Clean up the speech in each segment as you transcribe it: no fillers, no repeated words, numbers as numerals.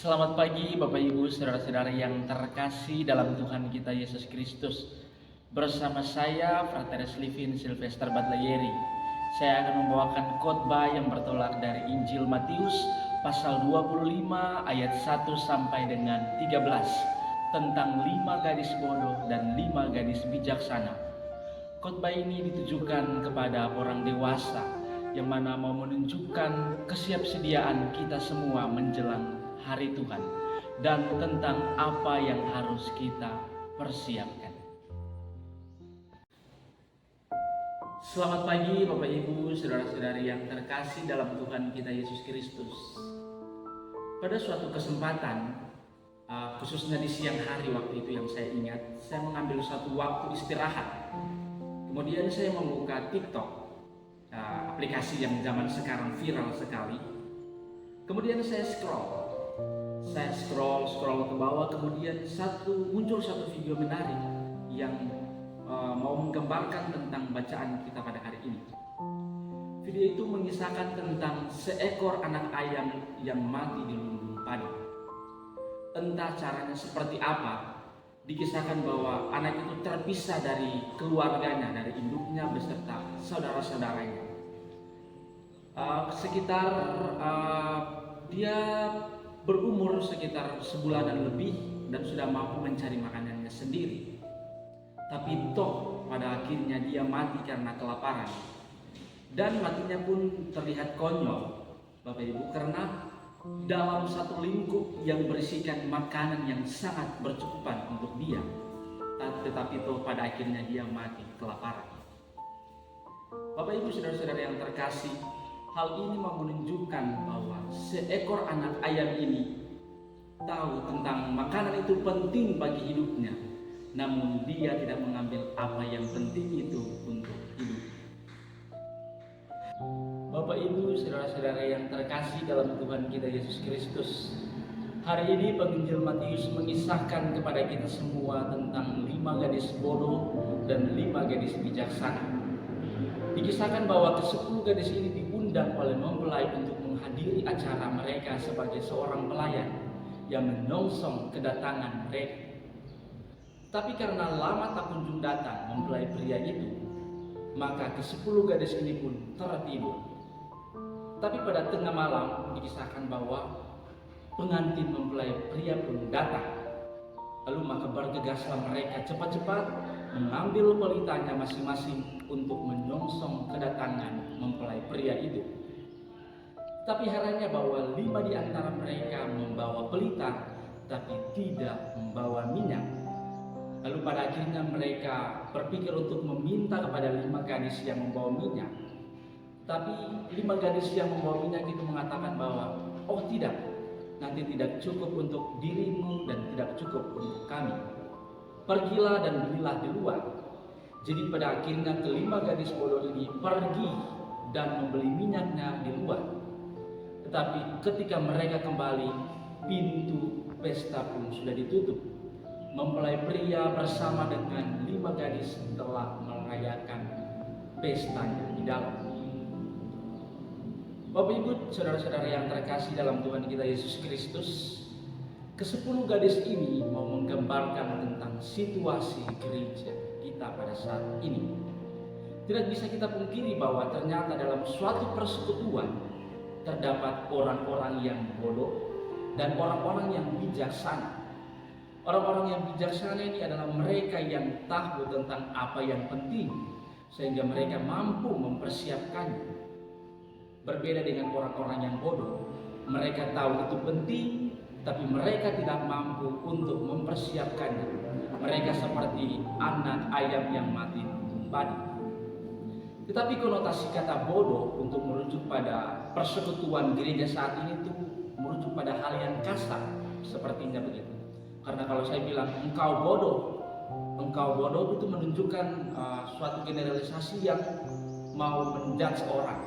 Selamat pagi Bapak Ibu Saudara-saudara yang terkasih dalam Tuhan kita Yesus Kristus. Bersama saya Frateres Livin Sylvester Batlayeri. Saya akan membawakan khotbah yang bertolak dari Injil Matius pasal 25 ayat 1 sampai dengan 13 tentang 5 gadis bodoh dan 5 gadis bijaksana. Khotbah ini ditujukan kepada orang dewasa yang mana mau menunjukkan kesiapsediaan kita semua menjelang hari Tuhan dan tentang apa yang harus kita persiapkan. Selamat pagi Bapak Ibu Saudara-saudari yang terkasih dalam Tuhan kita Yesus Kristus. Pada suatu kesempatan, khususnya di siang hari waktu itu yang saya ingat, saya mengambil suatu waktu istirahat. Kemudian saya membuka TikTok, aplikasi yang zaman sekarang viral sekali. Kemudian saya scroll ke bawah, kemudian muncul satu video menarik yang mau menggambarkan tentang bacaan kita pada hari ini. Video itu mengisahkan tentang seekor anak ayam yang mati di lumbung padi. Entah caranya seperti apa, dikisahkan bahwa anak itu terpisah dari keluarganya, dari induknya beserta saudara-saudaranya. Dia berumur sekitar sebulanan lebih dan sudah mampu mencari makanannya sendiri. Tapi toh pada akhirnya dia mati karena kelaparan. Dan matinya pun terlihat konyol, Bapak Ibu, karena dalam satu lingkup yang berisikan makanan yang sangat bercukupan untuk dia. Tetapi toh pada akhirnya dia mati kelaparan. Bapak Ibu Saudara-saudara yang terkasih, hal ini mau menunjukkan bahwa seekor anak ayam ini tahu tentang makanan itu penting bagi hidupnya, namun dia tidak mengambil apa yang penting itu untuk hidup. Bapak Ibu Saudara-saudara yang terkasih dalam Tuhan kita Yesus Kristus, hari ini penginjil Matius mengisahkan kepada kita semua tentang 5 gadis bodoh dan 5 gadis bijaksana. Dikisahkan bahwa ke-10 gadis ini diundang oleh mempelai untuk menghadiri acara mereka sebagai seorang pelayan yang menyongsong kedatangan mereka. Tapi karena lama tak kunjung datang mempelai pria itu, maka ke-10 gadis ini pun tertidur. Tapi pada tengah malam dikisahkan bahwa pengantin mempelai pria pun datang. Lalu maka bergegaslah mereka cepat-cepat mengambil pelitanya masing-masing untuk menyongsong kedatangan mempelai pria itu. Tapi herannya bahwa 5 di antara mereka membawa pelita, tapi tidak membawa minyak. Lalu pada akhirnya mereka berpikir untuk meminta kepada 5 gadis yang membawa minyak. Tapi 5 gadis yang membawa minyak itu mengatakan bahwa, oh tidak, nanti tidak cukup untuk dirimu dan tidak cukup untuk kami. Pergilah dan belilah di luar. Jadi pada akhirnya ke-5 gadis bodoh ini pergi dan membeli minyaknya di luar. Tetapi ketika mereka kembali, pintu pesta pun sudah ditutup. Mempelai pria bersama dengan 5 gadis telah merayakan pestanya di dalam. Bapak Ibu Saudara-saudara yang terkasih dalam Tuhan kita Yesus Kristus, ke-10 gadis ini mau menggambarkan tentang situasi gereja kita pada saat ini. Tidak bisa kita pungkiri bahwa ternyata dalam suatu persekutuan terdapat orang-orang yang bodoh dan orang-orang yang bijaksana. Orang-orang yang bijaksana ini adalah mereka yang tahu tentang apa yang penting sehingga mereka mampu mempersiapkannya. Berbeda dengan orang-orang yang bodoh, mereka tahu itu penting tapi mereka tidak mampu untuk mempersiapkannya. Mereka seperti anak ayam yang mati di padi. Tetapi konotasi kata bodoh untuk merujuk pada persekutuan gereja saat ini itu merujuk pada hal yang kasar, sepertinya begitu. Karena kalau saya bilang engkau bodoh itu menunjukkan suatu generalisasi yang mau menjudge orang.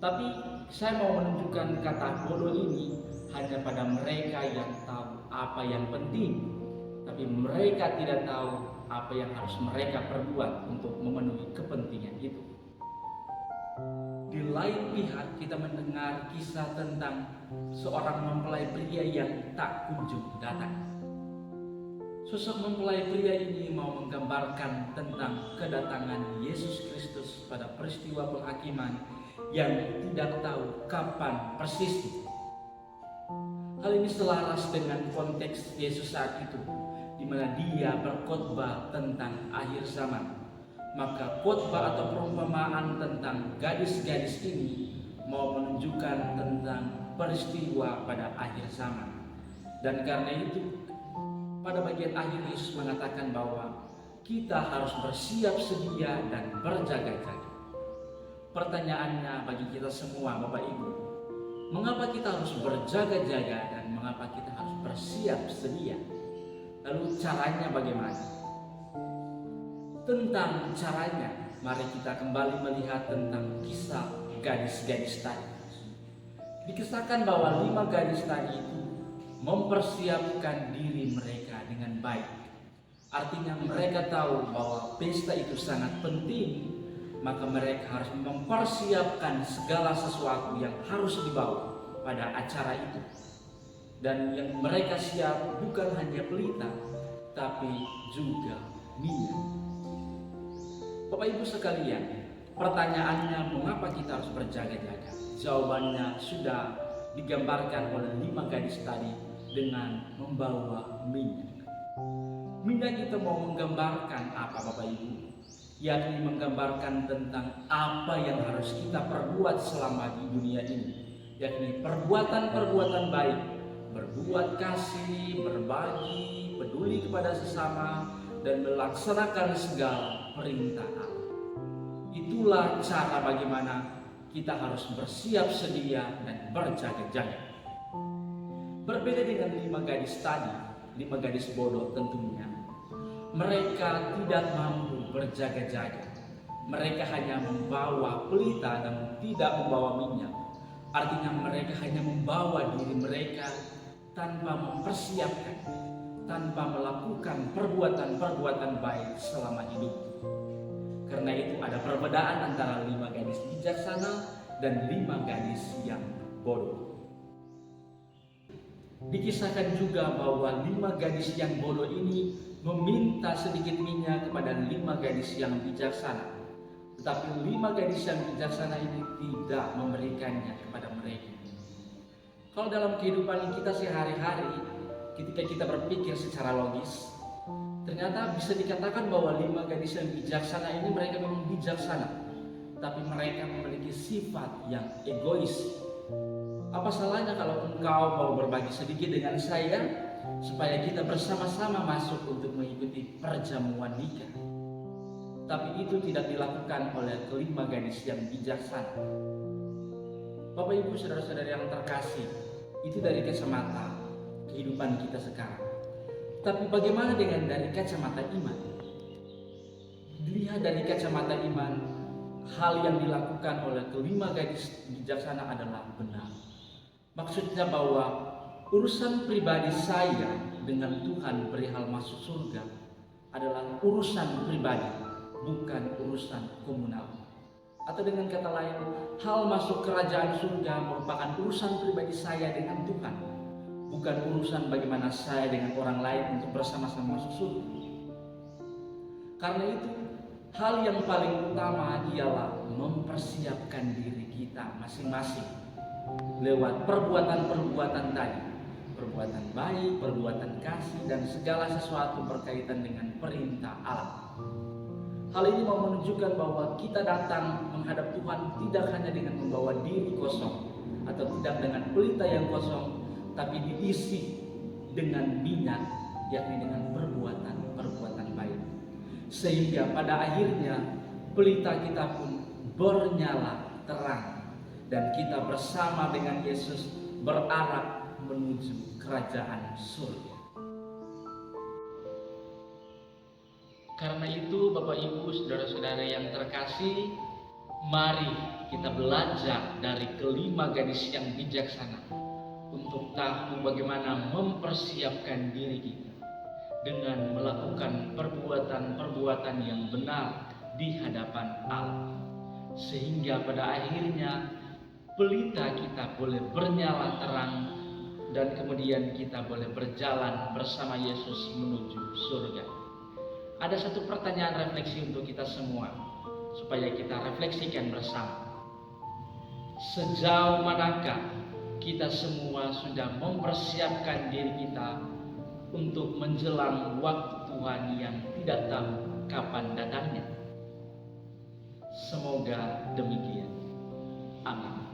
Tapi saya mau menunjukkan kata bodoh ini hanya pada mereka yang tahu apa yang penting, tapi mereka tidak tahu apa yang harus mereka perbuat untuk memenuhi kepentingan itu. Di lain pihak kita mendengar kisah tentang seorang mempelai pria yang tak kunjung datang. Sosok mempelai pria ini mau menggambarkan tentang kedatangan Yesus Kristus pada peristiwa penghakiman yang tidak tahu kapan persisnya. Hal ini selaras dengan konteks Yesus saat itu, di mana dia berkhotbah tentang akhir zaman. Maka khotbah atau perumpamaan tentang gadis-gadis ini mau menunjukkan tentang peristiwa pada akhir zaman. Dan karena itu, pada bagian akhir Yesus mengatakan bahwa kita harus bersiap sedia dan berjaga-jaga. Pertanyaannya bagi kita semua, Bapak Ibu, mengapa kita harus berjaga-jaga dan mengapa kita harus bersiap sedia? Lalu caranya bagaimana? Tentang caranya, mari kita kembali melihat tentang kisah gadis-gadis tadi. Dikisahkan bahwa 5 gadis tadi itu mempersiapkan diri mereka dengan baik. Artinya mereka tahu bahwa pesta itu sangat penting, maka mereka harus mempersiapkan segala sesuatu yang harus dibawa pada acara itu. Dan yang mereka siap bukan hanya pelita, tapi juga minyak. Bapak Ibu sekalian, pertanyaannya mengapa kita harus berjaga-jaga? Jawabannya sudah digambarkan oleh 5 gadis tadi dengan membawa minyak. Minyak itu mau menggambarkan apa, Bapak Ibu? Yakni menggambarkan tentang apa yang harus kita perbuat selama di dunia ini, yakni perbuatan-perbuatan baik, berbuat kasih, berbagi, peduli kepada sesama, dan melaksanakan segala perintah Allah. Itulah cara bagaimana kita harus bersiap sedia dan berjaga-jaga. Berbeda dengan 5 gadis tadi, 5 gadis bodoh tentunya. Mereka tidak mampu berjaga-jaga. Mereka hanya membawa pelita dan tidak membawa minyak. Artinya mereka hanya membawa diri mereka tanpa mempersiapkan, tanpa melakukan perbuatan-perbuatan baik selama hidup. Karena itu ada perbedaan antara 5 gadis bijaksana dan 5 gadis yang bodoh. Dikisahkan juga bahwa 5 gadis yang bodoh ini meminta sedikit minyak kepada 5 gadis yang bijaksana. Tetapi 5 gadis yang bijaksana ini tidak memberikannya kepada mereka. Kalau dalam kehidupan kita sehari-hari, ketika kita berpikir secara logis, ternyata bisa dikatakan bahwa 5 gadis yang bijaksana ini mereka memang bijaksana, tapi mereka memiliki sifat yang egois. Apa salahnya kalau engkau mau berbagi sedikit dengan saya, supaya kita bersama-sama masuk untuk mengikuti perjamuan nikah? Tapi itu tidak dilakukan oleh 5 gadis yang bijaksana. Bapak Ibu saudara-saudara yang terkasih, itu dari kacamata kehidupan kita sekarang. Tapi bagaimana dengan dari kacamata iman? Dilihat dari kacamata iman, hal yang dilakukan oleh 5 gadis bijaksana adalah benar. Maksudnya bahwa urusan pribadi saya dengan Tuhan perihal masuk surga adalah urusan pribadi, bukan urusan komunal. Atau dengan kata lain, hal masuk kerajaan surga merupakan urusan pribadi saya dengan Tuhan, bukan urusan bagaimana saya dengan orang lain untuk bersama-sama masuk surga. Karena itu, hal yang paling utama ialah mempersiapkan diri kita masing-masing lewat perbuatan-perbuatan tadi, perbuatan baik, perbuatan kasih, dan segala sesuatu berkaitan dengan perintah Allah. Hal ini mau menunjukkan bahwa kita datang menghadap Tuhan tidak hanya dengan membawa diri kosong atau tidak dengan pelita yang kosong, tapi diisi dengan minyak, yakni dengan perbuatan-perbuatan baik. Sehingga pada akhirnya pelita kita pun bernyala terang dan kita bersama dengan Yesus berarah menuju kerajaan surga. Karena itu Bapak Ibu saudara-saudara yang terkasih, mari kita belajar dari 5 gadis yang bijaksana untuk tahu bagaimana mempersiapkan diri kita dengan melakukan perbuatan-perbuatan yang benar di hadapan Allah. sehingga pada akhirnya pelita kita boleh bernyala terang dan kemudian kita boleh berjalan bersama Yesus menuju surga. Ada satu pertanyaan refleksi untuk kita semua, supaya kita refleksikan bersama. Sejauh manakah kita semua sudah mempersiapkan diri kita untuk menjelang waktu Tuhan yang tidak tahu kapan datangnya? Semoga demikian. Amin.